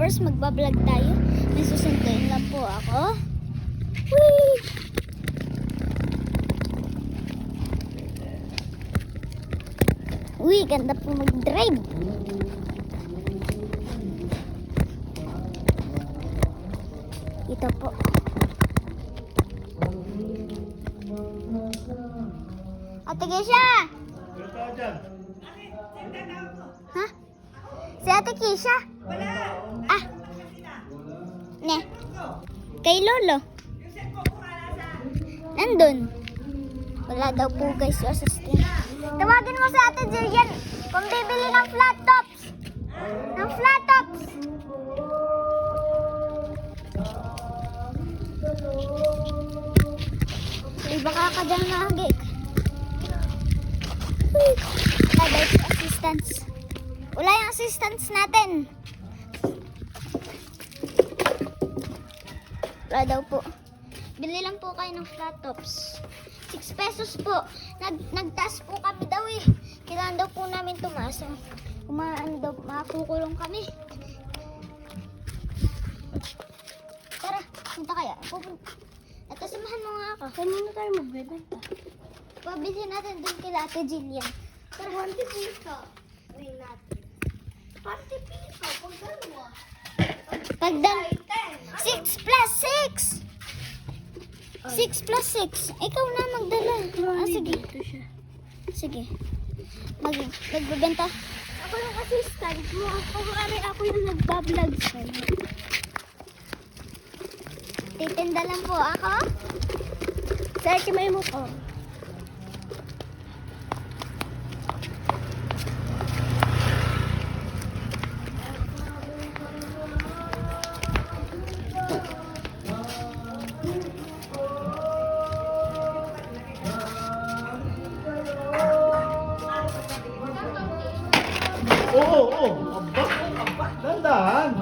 First, magbablog tayo. May susunduin lang po ako. Whee! Uy, ganda po mag-drive. Ito po. Ate Keisha! Ha? Si Ate Keisha? Ah. Ne. Kay Lolo. Nandun. Wala daw po guys yung assistant. Tawagin mo si Ate Jillian kung bibili ng flat tops. Ng flat tops. Ay, baka ka dyan nakagig. Wala daw yung assistants. Wala yung assistants natin. Wala daw po. Bili lang po kayo ng flat tops. 6 pesos po. Nagtaas po kami daw eh. Kailangan daw po namin tumaas. Makukulong kami. Tara, punta kaya. At samahan mo nga ako. Kanina tayo magbebenta. Pabilisin natin dun kila Ate Jillian. Tara, 20 piso. Wait natin. 20 piso. Pagdalawa. 6 plus 6. 6 plus 6. Ikaw na magdala. Sige. Sige. Magbebenta. Ako yung assistant mo. Ako yung nagbablog sa'yo. Titinda lang po ako. Search mo yung ko. Oo. Aba. Dandahan.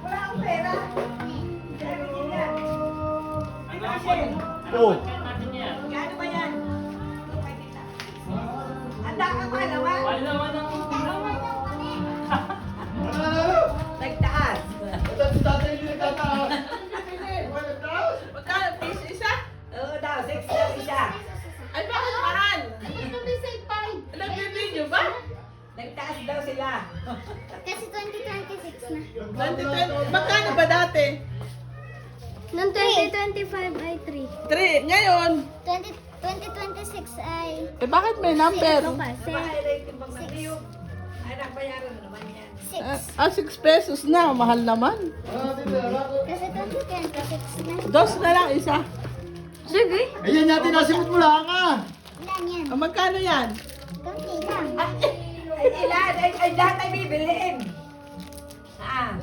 Wala akong pera. Oo. Gaano ba yan? Handa ka pa naman? Nagtaas. Tatay hindi nagtataas. Magkano? Piso isa? Oo daw, 6 daw isa. Ay, bakit mahal? Nagbibigyo ba? Nagtaas daw sila. Kasi 2026 na. 2020. Magkano ba dati? Noong 2025 ay 3. 3. Ngayon? 2026 ay Eh, bakit may number? 6 kasi. Anak, bayaran mo naman yan. 6. 6 pesos na. Mahal naman. Kasi 2026 na. Dos na lang isa. Sige. Ayan natin, nasimot mo lang ah. Ilan yan? Magkano yan? Kunti lang. Ay, ilan? Ay, lahat ay bibiliin.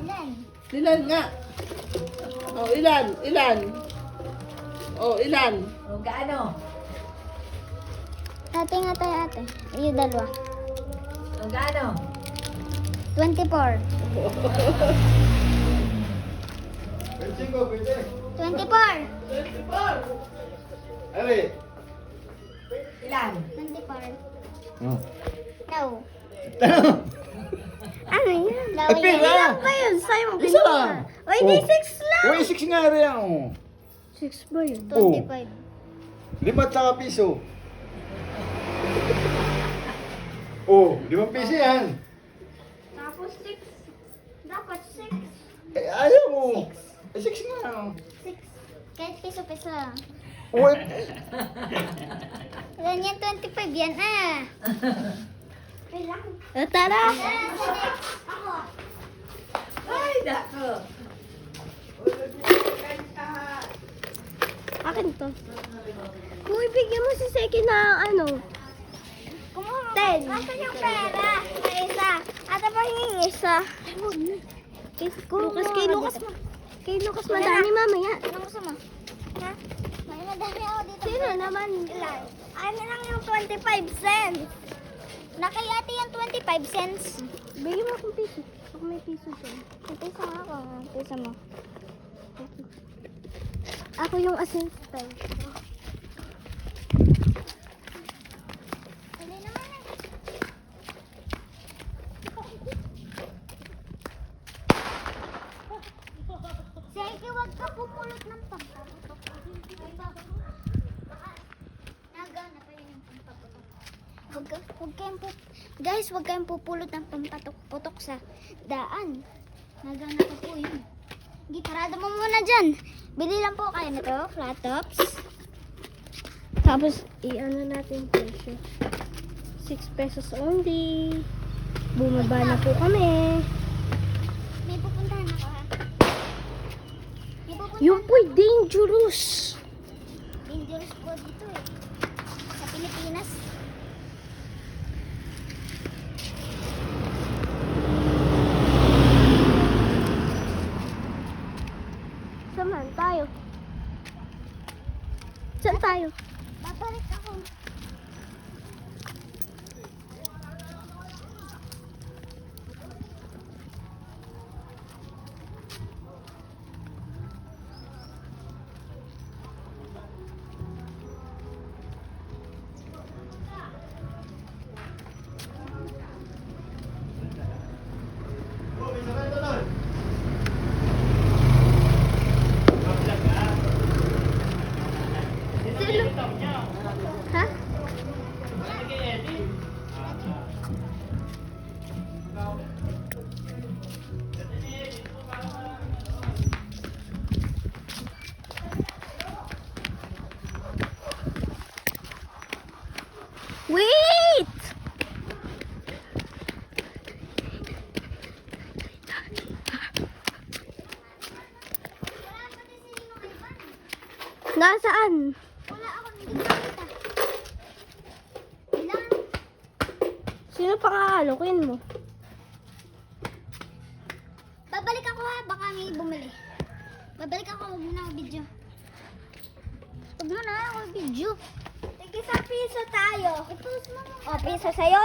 Ilan? Ilan nga? Oh, ilan? Oh, ilan? O, gaano? Ate nga tayo ate. Yung dalawa. O, gaano? 24. 24. 24. Ari. Ilan? 24. Oh. No. Ano yun? Ay, pera. Ilan ba yun? Sa'yo mo Isa lang. O, hindi 6 lang. Uy, 6 nga rin yan. Oh. 6 ba yun? Oh. 25. 5 taka piso. Oh, 5 piso yan. Tapos 6. Dapat 6. Eh, ayaw mo. 6 nga. 6. Kahit piso-piso lang. Oh, Yan yan, 25 yan ah. Kailang. Tara. Ako. Ay, dako. Akin to. Kung ibigyan mo si Seki na ano, 10. Nasaan yung pera? May isa. Ata pa yung isa. Lucas, kay Lucas mo. Kay Lucas madami mamaya. Ano gusto mo? Ha? May madami ako dito. Sino naman? Ilan? Ano lang yung 25 cents. Nakay ate yung 25 cents. Bigyan mo akong piso. Ako may piso dyan. May piso nga ako. Piso mo. Ako yung assistant. Guys, huwag kayong pupulot ng pampatok-putok sa daan. Nagana ko po yun. Hindi, parada mo muna dyan. Bili lang po kayo nito, flat tops. Tapos, i-ano natin presyo. 6 pesos only. Bumaba na po kami. May pupuntahan ako ha. Yung po'y dangerous. Dangerous po dito eh. Sa Pilipinas. Saan tayo? Saan tayo? Babalik ako. Ha? Wait! Nasaan? Wala ako, hindi ko nakita. Ilan? Sino pang-aalokin mo? Babalik ako ha, baka may bumili. Babalik ako, huwag mo na ako video. Huwag mo na ako video. Tigisa piso tayo. I-post mo. O, piso sa'yo.